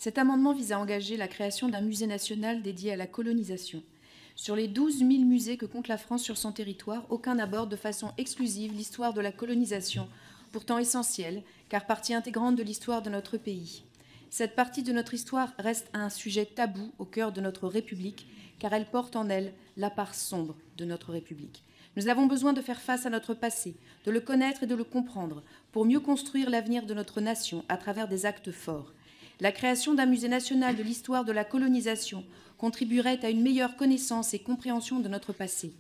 Cet amendement vise à engager la création d'un musée national dédié à la colonisation. Sur les 12 000 musées que compte la France sur son territoire, aucun n'aborde de façon exclusive l'histoire de la colonisation, pourtant essentielle, car partie intégrante de l'histoire de notre pays. Cette partie de notre histoire reste un sujet tabou au cœur de notre République, car elle porte en elle la part sombre de notre République. Nous avons besoin de faire face à notre passé, de le connaître et de le comprendre, pour mieux construire l'avenir de notre nation à travers des actes forts. La création d'un musée national de l'histoire de la colonisation contribuerait à une meilleure connaissance et compréhension de notre passé.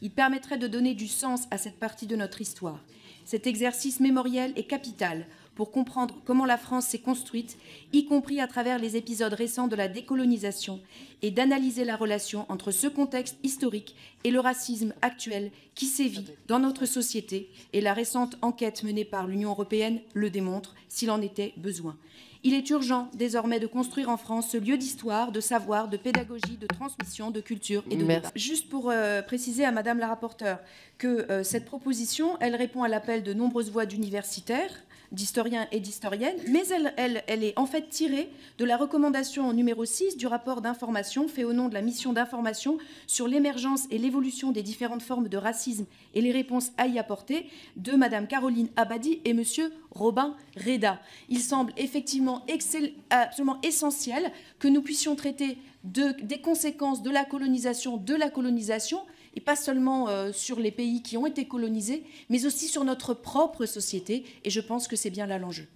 Il permettrait de donner du sens à cette partie de notre histoire. Cet exercice mémoriel est capital pour comprendre comment la France s'est construite, y compris à travers les épisodes récents de la décolonisation, et d'analyser la relation entre ce contexte historique et le racisme actuel qui sévit dans notre société, et la récente enquête menée par l'Union européenne le démontre, s'il en était besoin. Il est urgent désormais de construire en France ce lieu d'histoire, de savoir, de pédagogie, de transmission, de culture et de débat. Juste pour préciser à Madame la rapporteure que cette proposition, elle répond à l'appel de nombreuses voix d'universitaires, d'historiens et d'historiennes, mais elle est en fait tirée de la recommandation numéro 6 du rapport d'information fait au nom de la mission d'information sur l'émergence et l'évolution des différentes formes de racisme et les réponses à y apporter de Madame Caroline Abadie et Monsieur Robin Reda. Il semble effectivement absolument essentiel que nous puissions traiter des conséquences de la colonisation, et pas seulement sur les pays qui ont été colonisés, mais aussi sur notre propre société. Et je pense que c'est bien là l'enjeu.